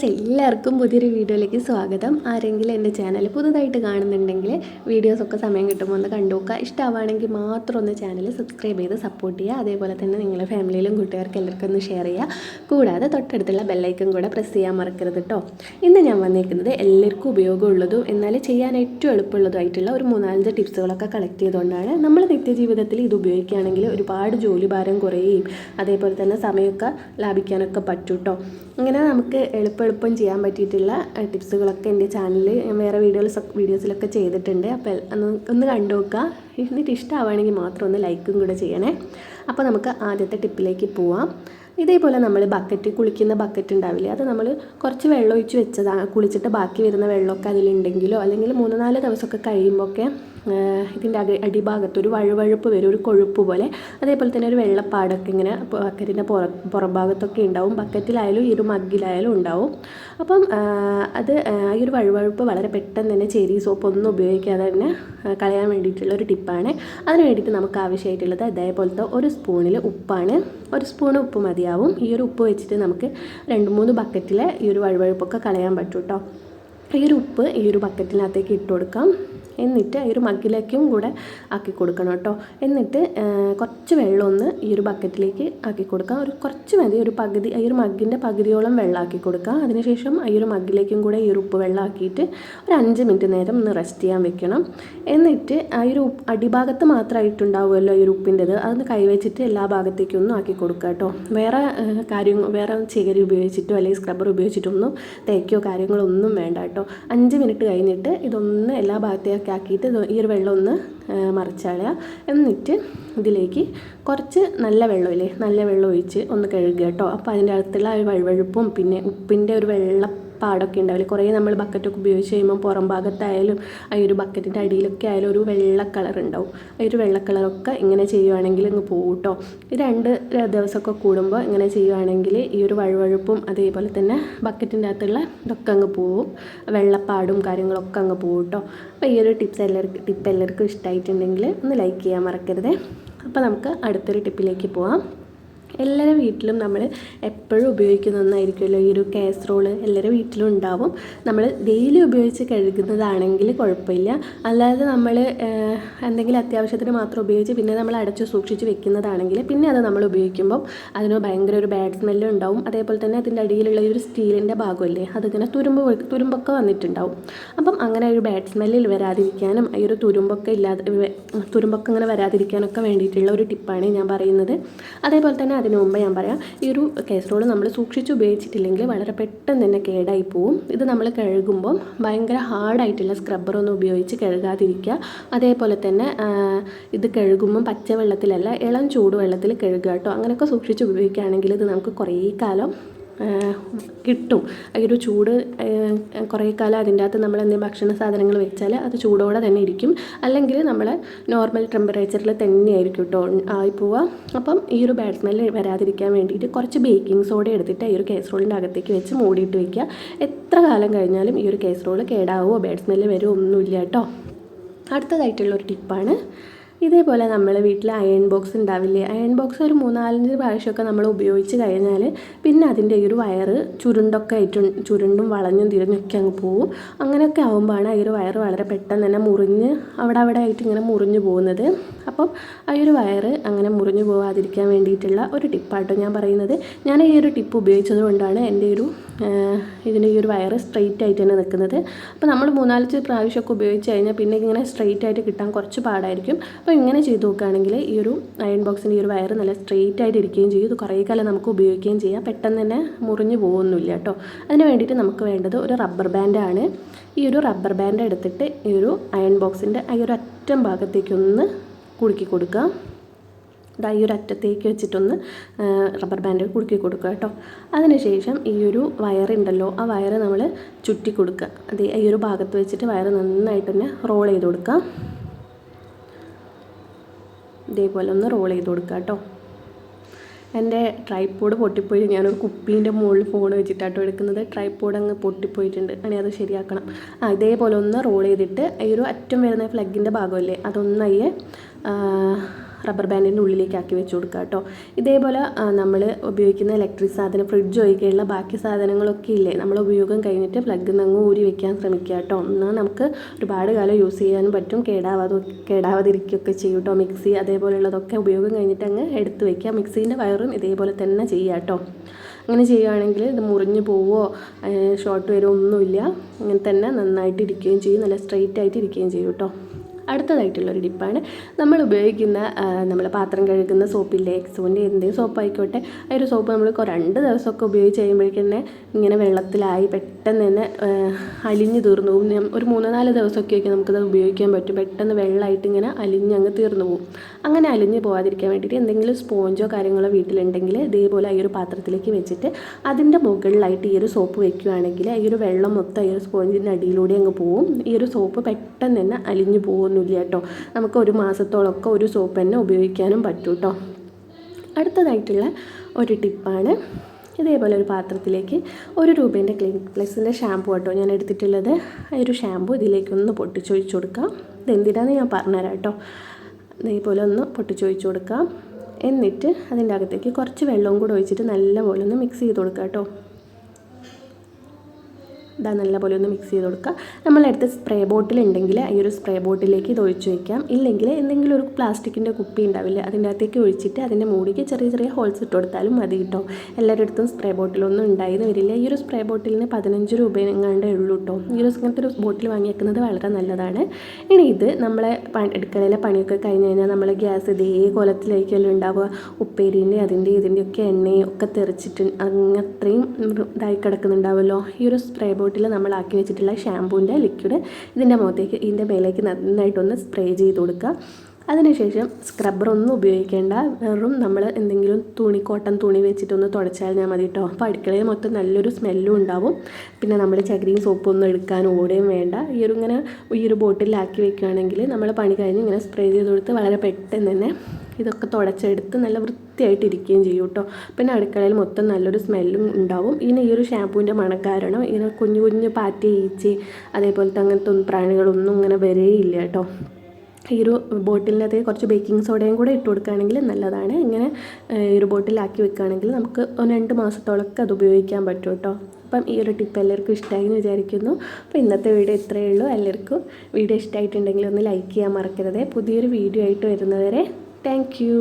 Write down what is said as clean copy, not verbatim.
Viewers എല്ലാവർക്കും പുതിയൊരു വീഡിയോയിലേക്ക് സ്വാഗതം. ആരെങ്കിലും എൻ്റെ ചാനൽ പുതുതായിട്ട് കാണുന്നുണ്ടെങ്കിൽ വീഡിയോസൊക്കെ സമയം കിട്ടുമ്പോൾ ഒന്ന് കണ്ടു നോക്കുക. ഇഷ്ടമാണെങ്കിൽ മാത്രം ഒന്ന് ചാനൽ സബ്സ്ക്രൈബ് ചെയ്ത് സപ്പോർട്ട് ചെയ്യുക. അതേപോലെ തന്നെ നിങ്ങളുടെ ഫാമിലിയിലും കൂട്ടുകാർക്ക് എല്ലാവർക്കും ഒന്ന് ഷെയർ ചെയ്യുക. കൂടാതെ തൊട്ടടുത്തുള്ള ബെല്ലൈക്കൺ കൂടെ പ്രസ് ചെയ്യാൻ മറക്കരുത് കേട്ടോ. ഇന്ന് ഞാൻ വന്നിരിക്കുന്നത് എല്ലാവർക്കും ഉപയോഗമുള്ളതും എന്നാൽ ചെയ്യാൻ ഏറ്റവും എളുപ്പമുള്ളതുമായിട്ടുള്ള ഒരു 3-5 ടിപ്സുകളൊക്കെ കളക്ട് ചെയ്തുകൊണ്ടാണ്. നമ്മൾ നിത്യജീവിതത്തിൽ ഇത് ഉപയോഗിക്കുകയാണെങ്കിൽ ഒരുപാട് ജോലി ഭാരം കുറയുകയും അതേപോലെ തന്നെ സമയമൊക്കെ ലാഭിക്കാനൊക്കെ പറ്റും കേട്ടോ. ഇങ്ങനെ നമുക്ക് എളുപ്പം ചെയ്യാൻ പറ്റിയിട്ടുള്ള ടിപ്സുകളൊക്കെ എൻ്റെ ചാനലിൽ ഞാൻ വേറെ വീഡിയോസിലൊക്കെ ചെയ്തിട്ടുണ്ട്. അപ്പോൾ ഒന്ന് കണ്ടു നോക്കുക. എന്നിട്ട് ഇഷ്ടമാവുകയാണെങ്കിൽ മാത്രം ഒന്ന് ലൈക്കും കൂടെ ചെയ്യണേ. അപ്പോൾ നമുക്ക് ആദ്യത്തെ ടിപ്പിലേക്ക് പോവാം. ഇതേപോലെ നമ്മൾ കുളിക്കുന്ന ബക്കറ്റ് ഉണ്ടാവില്ലേ, അത് നമ്മൾ കുറച്ച് വെള്ളം ഒഴിച്ച് വെച്ചതാണ്. കുളിച്ചിട്ട് ബാക്കി വരുന്ന വെള്ളമൊക്കെ അതിലുണ്ടെങ്കിലോ അല്ലെങ്കിൽ 3-4 ദിവസമൊക്കെ കഴിയുമ്പോഴൊക്കെ ഇതിൻ്റെ അടിഭാഗത്ത് ഒരു വഴുവഴുപ്പ് വരും, ഒരു കൊഴുപ്പ് പോലെ. അതേപോലെ തന്നെ ഒരു വെള്ളപ്പാടൊക്കെ ഇങ്ങനെ ബക്കറ്റിൻ്റെ പുറഭാഗത്തൊക്കെ ഉണ്ടാവും. ബക്കറ്റിലായാലും ഈ ഒരു മഗ്ഗിലായാലും ഉണ്ടാവും. അപ്പം അത് ഈ ഒരു വഴുവഴുപ്പ് വളരെ പെട്ടെന്ന് തന്നെ ചെരി സോപ്പൊന്നും ഉപയോഗിക്കാതെ തന്നെ കളയാൻ വേണ്ടിയിട്ടുള്ള ഒരു ടിപ്പാണ്. അതിന് വേണ്ടിയിട്ട് നമുക്ക് ആവശ്യമായിട്ടുള്ളത് അതേപോലത്തെ ഒരു സ്പൂണിൽ ഉപ്പാണ്. ഒരു സ്പൂൺ ഉപ്പ് മതിയാവും. ഈ ഒരു ഉപ്പ് വെച്ചിട്ട് നമുക്ക് 2-3 ബക്കറ്റിൽ ഈ ഒരു വഴുവഴുപ്പൊക്കെ കളയാൻ പറ്റും കേട്ടോ. ഈ ഒരു ഉപ്പ് ഈ ഒരു ബക്കറ്റിനകത്തേക്ക് ഇട്ട് കൊടുക്കാം. എന്നിട്ട് ഈ ഒരു മഗ്ഗിലേക്കും കൂടെ ആക്കി കൊടുക്കണം കേട്ടോ. എന്നിട്ട് കുറച്ച് വെള്ളം ഒന്ന് ഈ ഒരു ബക്കറ്റിലേക്ക് ആക്കി കൊടുക്കാം. കുറച്ച് മതി, ഒരു പകുതി, ഈ ഒരു മഗ്ഗിൻ്റെ പകുതിയോളം വെള്ളം ആക്കി കൊടുക്കാം. അതിനുശേഷം ഈ ഒരു മഗ്ഗിലേക്കും കൂടെ ഈ ഒരു ഉപ്പ് വെള്ളം ആക്കിയിട്ട് ഒരു 5 മിനിറ്റ് നേരം ഒന്ന് റെസ്റ്റ് ചെയ്യാൻ വെക്കണം. എന്നിട്ട് ആ ഒരു അടിഭാഗത്ത് മാത്രമായിട്ടുണ്ടാവുമല്ലോ ഈ ഒരു ഉപ്പിൻ്റെത്, അതൊന്ന് കൈവച്ചിട്ട് എല്ലാ ഭാഗത്തേക്കും ഒന്നും ആക്കി കൊടുക്കുക കേട്ടോ. വേറെ ചകിരി ഉപയോഗിച്ചിട്ടോ അല്ലെങ്കിൽ സ്ക്രബ്ബർ ഉപയോഗിച്ചിട്ടൊന്നും തേക്കോ കാര്യങ്ങളൊന്നും വേണ്ട കേട്ടോ. 5 മിനിറ്റ് കഴിഞ്ഞിട്ട് ഇതൊന്ന് എല്ലാ ഭാഗത്തേക്കും ആക്കിയിട്ട് ഈ ഒരു വെള്ളം ഒന്ന് മറിച്ചാളുക. എന്നിട്ട് ഇതിലേക്ക് കുറച്ച് നല്ല വെള്ളം ഒഴിച്ച് ഒന്ന് കഴുകുക കേട്ടോ. അപ്പോൾ അതിൻ്റെ അകത്തുള്ള ഒരു വഴുവഴുപ്പും പിന്നെ ഉപ്പിൻ്റെ ഒരു വെള്ളപ്പാടൊക്കെ ഉണ്ടാവില്ലേ, കുറേ നമ്മൾ ബക്കറ്റൊക്കെ ഉപയോഗിച്ച് കഴിയുമ്പോൾ പുറം ഭാഗത്തായാലും ആ ഒരു ബക്കറ്റിൻ്റെ അടിയിലൊക്കെ ആയാലും ഒരു വെള്ള കളർ ഉണ്ടാവും. ആ ഒരു വെള്ള കളറൊക്കെ ഇങ്ങനെ ചെയ്യുവാണെങ്കിൽ ഇങ്ങ് പോകും കേട്ടോ. 2 ദിവസമൊക്കെ കൂടുമ്പോൾ ഇങ്ങനെ ചെയ്യുവാണെങ്കിൽ ഈ ഒരു വഴുവഴുപ്പും അതേപോലെ തന്നെ ബക്കറ്റിൻ്റെ അകത്തുള്ള ഇതൊക്കെ അങ്ങ് പോവും, വെള്ളപ്പാടും കാര്യങ്ങളൊക്കെ അങ്ങ് പോകും കേട്ടോ. അപ്പോൾ ഈ ഒരു ടിപ്പ് എല്ലാവർക്കും ഇഷ്ടമായിട്ടുണ്ടെങ്കിൽ ഒന്ന് ലൈക്ക് ചെയ്യാൻ മറക്കരുത്. അപ്പോൾ നമുക്ക് അടുത്തൊരു ടിപ്പിലേക്ക് പോവാം. എല്ലാവരുടെ വീട്ടിലും നമ്മൾ എപ്പോഴും ഉപയോഗിക്കുന്ന ഒന്നായിരിക്കുമല്ലോ ഈ ഒരു കാസറോള്. എല്ലാവരുടെ വീട്ടിലും ഉണ്ടാവും. നമ്മൾ ഡെയിലി ഉപയോഗിച്ച് കഴുകുന്നതാണെങ്കിൽ കുഴപ്പമില്ല. അല്ലാതെ നമ്മൾ എന്തെങ്കിലും അത്യാവശ്യത്തിന് മാത്രം ഉപയോഗിച്ച് പിന്നെ നമ്മൾ അടച്ച് സൂക്ഷിച്ച് വെക്കുന്നതാണെങ്കിൽ പിന്നെ അത് നമ്മൾ ഉപയോഗിക്കുമ്പം അതിന് ഭയങ്കര ഒരു ബാഡ് സ്മെല്ലും ഉണ്ടാവും. അതേപോലെ തന്നെ അതിൻ്റെ അടിയിലുള്ള ഈ ഒരു സ്റ്റീലിൻ്റെ ഭാഗമല്ലേ, അതിങ്ങനെ തുരുമ്പൊക്കെ വന്നിട്ടുണ്ടാവും. അപ്പം അങ്ങനെ ഒരു ബാഡ് സ്മെല്ലിൽ വരാതിരിക്കാനും ഈ ഒരു തുരുമ്പൊക്കെ ഇങ്ങനെ വരാതിരിക്കാനൊക്കെ വേണ്ടിയിട്ടുള്ള ഒരു ടിപ്പാണ് ഞാൻ പറയുന്നത്. അതേപോലെ തന്നെ അതിന് മുമ്പ് ഞാൻ പറയാം, ഈ ഒരു കാസറോൾ നമ്മൾ സൂക്ഷിച്ച് ഉപയോഗിച്ചിട്ടില്ലെങ്കിൽ വളരെ പെട്ടെന്ന് തന്നെ കേടായി പോവും. ഇത് നമ്മൾ കഴുകുമ്പം ഭയങ്കര ഹാർഡായിട്ടുള്ള സ്ക്രബ്ബറൊന്നും ഉപയോഗിച്ച് കഴുകാതിരിക്കുക. അതേപോലെ തന്നെ ഇത് കഴുകുമ്പം പച്ചവെള്ളത്തിലല്ല ഇളം ചൂടുവെള്ളത്തിൽ കഴുകുക കേട്ടോ. അങ്ങനെയൊക്കെ സൂക്ഷിച്ച് ഉപയോഗിക്കുകയാണെങ്കിൽ ഇത് നമുക്ക് കുറേ കാലം കിട്ടും. ഈ ഒരു ചൂട് കുറേ കാലം അതിൻ്റെ അകത്ത് നമ്മൾ എന്തെങ്കിലും ഭക്ഷണ സാധനങ്ങൾ വെച്ചാൽ അത് ചൂടോടെ തന്നെ ഇരിക്കും. അല്ലെങ്കിൽ നമ്മൾ നോർമൽ ടെമ്പറേച്ചറിൽ തന്നെ ആയിരിക്കും കേട്ടോ ആയി പോവുക. അപ്പം ഈ ഒരു ബാഡ് സ്മെല്ല് വരാതിരിക്കാൻ വേണ്ടിയിട്ട് കുറച്ച് ബേക്കിംഗ് സോഡ എടുത്തിട്ട് ഈ ഒരു കാസറോളിൻ്റെ അകത്തേക്ക് വെച്ച് മൂടിയിട്ട് വയ്ക്കുക. എത്ര കാലം കഴിഞ്ഞാലും ഈ ഒരു കാസറോൾ കേടാവുമോ ബാഡ് സ്മെല്ല് വരുമോ ഒന്നുമില്ല കേട്ടോ. അടുത്തതായിട്ടുള്ളൊരു ടിപ്പാണ്, ഇതേപോലെ നമ്മൾ വീട്ടിൽ അയൺ ബോക്സ് ഉണ്ടാവില്ലേ, അയൺ ബോക്സ് ഒരു 3-4 പ്രാവശ്യമൊക്കെ നമ്മൾ ഉപയോഗിച്ച് കഴിഞ്ഞാൽ പിന്നെ അതിൻ്റെ ഈ ഒരു വയറ് ചുരുണ്ടും വളഞ്ഞും തിരിഞ്ഞൊക്കെ അങ്ങ് പോവും. അങ്ങനെയൊക്കെ ആകുമ്പോഴാണ് ഈ ഒരു വയറ് വളരെ പെട്ടെന്ന് തന്നെ മുറിഞ്ഞ് അവിടെ ആയിട്ട് ഇങ്ങനെ മുറിഞ്ഞു പോകുന്നത്. അപ്പം ആ ഒരു വയറ് അങ്ങനെ മുറിഞ്ഞു പോകാതിരിക്കാൻ വേണ്ടിയിട്ടുള്ള ഒരു ടിപ്പാട്ടോ ഞാൻ പറയുന്നത്. ഞാൻ ഈ ഒരു ടിപ്പ് ഉപയോഗിച്ചത് കൊണ്ടാണ് എൻ്റെ ഇതിൻ്റെ ഈ ഒരു വയറ് സ്ട്രെയിറ്റ് ആയിട്ട് തന്നെ നിൽക്കുന്നത്. അപ്പോൾ നമ്മൾ 3-4 പ്രാവശ്യമൊക്കെ ഉപയോഗിച്ച് കഴിഞ്ഞാൽ പിന്നെ ഇങ്ങനെ സ്ട്രെയിറ്റ് ആയിട്ട് കിട്ടാൻ കുറച്ച് പാടായിരിക്കും. അപ്പോൾ ഇങ്ങനെ ചെയ്ത് നോക്കുകയാണെങ്കിൽ ഈ ഒരു അയൺ ബോക്സിൻ്റെ ഈ ഒരു വയറ് നല്ല സ്ട്രെയിറ്റ് ആയിട്ട് ഇരിക്കുകയും ചെയ്യും. ഇത് കുറേ കാലം നമുക്ക് ഉപയോഗിക്കുകയും ചെയ്യാം. പെട്ടെന്ന് തന്നെ മുറിഞ്ഞു പോകുന്നില്ല കേട്ടോ. അതിന് വേണ്ടിയിട്ട് നമുക്ക് വേണ്ടത് ഒരു റബ്ബർ ബാൻഡാണ്. ഈ ഒരു റബ്ബർ ബാൻഡ് എടുത്തിട്ട് ഈ ഒരു അയൺ ബോക്സിൻ്റെ ഈ ഒരു അറ്റം ഭാഗത്തേക്കൊന്ന് കുടുക്കി കൊടുക്കുക. ഈ ഒരു അറ്റത്തേക്ക് വെച്ചിട്ടൊന്ന് റബ്ബർ ബാൻഡ് കുടുക്കി കൊടുക്കുക കേട്ടോ. അതിനുശേഷം ഈ ഒരു വയറുണ്ടല്ലോ, ആ വയറ് നമ്മൾ ചുറ്റി കൊടുക്കുക. അത് ഈ ഒരു ഭാഗത്ത് വെച്ചിട്ട് വയറ് നന്നായിട്ട് തന്നെ റോൾ ചെയ്ത് കൊടുക്കുക. ഇതേപോലെ ഒന്ന് റോൾ ചെയ്ത് കൊടുക്കുക കേട്ടോ. എൻ്റെ ട്രൈപോഡ് പൊട്ടിപ്പോയി. ഞാനൊരു കുപ്പീൻ്റെ മുകളിൽ ഫോൺ വെച്ചിട്ടാട്ടോ എടുക്കുന്നത്. ട്രൈപോഡ് അങ്ങ് പൊട്ടിപ്പോയിട്ടുണ്ട്. അങ്ങനെ അത് ശരിയാക്കണം. ഇതേപോലെ ഒന്ന് റോൾ ചെയ്തിട്ട് ഈ ഒരു അറ്റം വരുന്ന ഫ്ലഗിൻ്റെ ഭാഗമല്ലേ, അതൊന്നയ്യെ റബ്ബർ ബാൻഡിൻ്റെ ഉള്ളിലേക്ക് ആക്കി വെച്ച് കൊടുക്കുക കേട്ടോ. ഇതേപോലെ നമ്മൾ ഉപയോഗിക്കുന്ന ഇലക്ട്രിക് സാധനം, ഫ്രിഡ്ജ് ഒഴികെയുള്ള ബാക്കി സാധനങ്ങളൊക്കെ ഇല്ലേ, നമ്മൾ ഉപയോഗം കഴിഞ്ഞിട്ട് പ്ലഗിൽ നിന്ന് അങ്ങ് ഊരി വെക്കാൻ ശ്രമിക്കുക കേട്ടോ. എന്നാൽ നമുക്ക് ഒരുപാട് കാലം യൂസ് ചെയ്യാനും പറ്റും, കേടാവാതിരിക്കുകയൊക്കെ ചെയ്യും കേട്ടോ. മിക്സി അതേപോലെയുള്ളതൊക്കെ ഉപയോഗം കഴിഞ്ഞിട്ട് അങ്ങ് എടുത്ത് വയ്ക്കുക. മിക്സീൻ്റെ വയറും ഇതേപോലെ തന്നെ ചെയ്യുക കേട്ടോ. അങ്ങനെ ചെയ്യുകയാണെങ്കിൽ ഇത് മുറിഞ്ഞു പോവോ ഷോർട്ട് വരുമോ ഒന്നുമില്ല, അങ്ങനെ തന്നെ നന്നായിട്ട് ഇരിക്കുകയും ചെയ്യും, നല്ല സ്ട്രെയിറ്റ് ആയിട്ട് ഇരിക്കുകയും ചെയ്യും കേട്ടോ. അടുത്തതായിട്ടുള്ളൊരു ടിപ്പാണ് നമ്മൾ ഉപയോഗിക്കുന്ന നമ്മൾ പാത്രം കഴുകുന്ന സോപ്പില്ലേ, എക്സോൻ്റെ എന്തെങ്കിലും സോപ്പ് ആയിക്കോട്ടെ, ആ ഒരു സോപ്പ് നമ്മൾ 2 ദിവസമൊക്കെ ഉപയോഗിച്ച് കഴിയുമ്പോഴേക്കും തന്നെ ഇങ്ങനെ വെള്ളത്തിലായി പെട്ടെന്ന് തന്നെ അലിഞ്ഞ് തീർന്നു പോകും. ഒരു 3-4 ദിവസമൊക്കെ നമുക്കത് ഉപയോഗിക്കാൻ പറ്റും. പെട്ടെന്ന് വെള്ളമായിട്ട് ഇങ്ങനെ അലിഞ്ഞങ്ങ് തീർന്നു പോകും. അങ്ങനെ അലിഞ്ഞ് പോകാതിരിക്കാൻ വേണ്ടിയിട്ട് എന്തെങ്കിലും സ്പോഞ്ചോ കാര്യങ്ങളോ വീട്ടിലുണ്ടെങ്കിൽ ഇതേപോലെ ഈ ഒരു പാത്രത്തിലേക്ക് വെച്ചിട്ട് അതിൻ്റെ മുകളിലായിട്ട് ഈ ഒരു സോപ്പ് വെക്കുകയാണെങ്കിൽ ഈ ഒരു വെള്ളം മൊത്തം ഈ ഒരു സ്പോഞ്ചിൻ്റെ അടിയിലൂടെ അങ്ങ് പോവും. ഈ ഒരു സോപ്പ് പെട്ടെന്ന് തന്നെ അലിഞ്ഞു പോകുന്നു കേട്ടോ. നമുക്ക് 1 മാസത്തോളമൊക്കെ ഒരു സോപ്പ് തന്നെ ഉപയോഗിക്കാനും പറ്റും കേട്ടോ. അടുത്തതായിട്ടുള്ള ഒരു ടിപ്പാണ്, ഇതേപോലെ ഒരു പാത്രത്തിലേക്ക് 1 രൂപേൻ്റെ ക്ലിനിക് പ്ലസിൻ്റെ ഷാമ്പു കേട്ടോ ഞാൻ എടുത്തിട്ടുള്ളത്. ആ ഒരു ഷാമ്പു ഇതിലേക്കൊന്ന് പൊട്ടിച്ചൊഴിച്ച് കൊടുക്കാം. ഇതെന്തിനാണെന്ന് ഞാൻ പറഞ്ഞുതരാം കേട്ടോ. ഇതേപോലെ ഒന്ന് പൊട്ടിച്ചൊഴിച്ച് കൊടുക്കാം. എന്നിട്ട് അതിൻ്റെ അകത്തേക്ക് കുറച്ച് വെള്ളവും കൂടെ ഒഴിച്ചിട്ട് നല്ലപോലെ ഒന്ന് മിക്സ് ചെയ്ത് കൊടുക്കാം കേട്ടോ. ഇതാ നല്ലപോലെ ഒന്ന് മിക്സ് ചെയ്ത് കൊടുക്കുക. നമ്മളടുത്ത് സ്പ്രേ ബോട്ടിൽ ഉണ്ടെങ്കിൽ ഈ ഒരു സ്പ്രേ ബോട്ടിലേക്ക് ഇത് ഒഴിച്ച് വയ്ക്കാം. ഇല്ലെങ്കിൽ എന്തെങ്കിലും ഒരു പ്ലാസ്റ്റിക്കിൻ്റെ കുപ്പി ഉണ്ടാവില്ലേ, അതിൻ്റെ അകത്തേക്ക് ഒഴിച്ചിട്ട് അതിൻ്റെ മൂടിക്ക് ചെറിയ ചെറിയ ഹോൾസ് ഇട്ട് കൊടുത്താലും മതി കേട്ടോ. എല്ലാവരുടെ അടുത്തും സ്പ്രേ ബോട്ടിലൊന്നും ഉണ്ടായിന്ന് വരില്ല. ഈ ഒരു സ്പ്രേ ബോട്ടിലിന് 15 രൂപയെങ്ങാണ്ടേ ഉള്ളൂ കേട്ടോ. ഈ ഒരു ഇങ്ങനത്തെ ഒരു ബോട്ടിൽ വാങ്ങി വെക്കുന്നത് വളരെ നല്ലതാണ്. ഇനി ഇത് നമ്മളെ അടുക്കളയിലെ പണിയൊക്കെ കഴിഞ്ഞ് കഴിഞ്ഞാൽ നമ്മൾ ഗ്യാസ് ഇതേ കോലത്തിലേക്കല്ലോ ഉണ്ടാവുക, ഉപ്പേരീൻ്റെ ഇതിൻ്റെയൊക്കെ എണ്ണയൊക്കെ തെറിച്ചിട്ട് അത്രയും ഇതായി കിടക്കുന്നുണ്ടാവുമല്ലോ. ഈ ഒരു സ്പ്രേ ബോട്ടിൽ നമ്മളാക്കി വെച്ചിട്ടുള്ള ഷാമ്പൂവിൻ്റെ ലിക്വിഡ് ഇതിൻ്റെ മേലേക്ക് നന്നായിട്ടൊന്ന് സ്പ്രേ ചെയ്ത് കൊടുക്കുക. അതിനുശേഷം സ്ക്രബ്ബറൊന്നും ഉപയോഗിക്കേണ്ട, വെറും നമ്മൾ എന്തെങ്കിലും കോട്ടൺ തുണി വെച്ചിട്ടൊന്ന് തുടച്ചാൽ ഞാൻ മതി കേട്ടോ. അപ്പോൾ അടുക്കളയിൽ മൊത്തം നല്ലൊരു സ്മെല്ലും ഉണ്ടാവും. പിന്നെ നമ്മൾ ചകിരിയും സോപ്പൊന്നും എടുക്കാൻ ഓടുകയും വേണ്ട. ഈ ഒരു ബോട്ടിലാക്കി വെക്കുകയാണെങ്കിൽ നമ്മൾ പണി കഴിഞ്ഞ് ഇങ്ങനെ സ്പ്രേ ചെയ്ത് കൊടുത്ത് വളരെ പെട്ടെന്ന് തന്നെ ഇതൊക്കെ തുടച്ചെടുത്ത് നല്ല വൃത്തിയായിട്ട് ഇരിക്കുകയും ചെയ്യും കേട്ടോ. പിന്നെ അടുക്കളയിൽ മൊത്തം നല്ലൊരു സ്മെല്ലും ഉണ്ടാവും. ഇനി ഈ ഒരു ഷാമ്പൂവിൻ്റെ മണം കാരണം ഇങ്ങനെ കുഞ്ഞു പാറ്റ, ഈച്ചി അതേപോലത്തെ അങ്ങനത്തെ പ്രാണികളൊന്നും ഇങ്ങനെ വരേയില്ല കേട്ടോ. ഈ ഒരു ബോട്ടിലിനകത്ത് കുറച്ച് ബേക്കിംഗ് സോഡയും കൂടെ ഇട്ട് കൊടുക്കുകയാണെങ്കിൽ നല്ലതാണ്. ഇങ്ങനെ ഈ ഒരു ബോട്ടിലാക്കി വെക്കുകയാണെങ്കിൽ നമുക്ക് 2 മാസത്തോളമൊക്കെ അത് ഉപയോഗിക്കാൻ പറ്റും കേട്ടോ. അപ്പം ഈ ഒരു ടിപ്പ് എല്ലാവർക്കും ഇഷ്ടമായി എന്ന് വിചാരിക്കുന്നു. അപ്പോൾ ഇന്നത്തെ വീഡിയോ ഇത്രയേ ഉള്ളൂ. എല്ലാവർക്കും വീഡിയോ ഇഷ്ടമായിട്ടുണ്ടെങ്കിൽ ഒന്ന് ലൈക്ക് ചെയ്യാൻ മറക്കരുത്. പുതിയൊരു വീഡിയോ ആയിട്ട് വരുന്നവരെ താങ്ക് യു.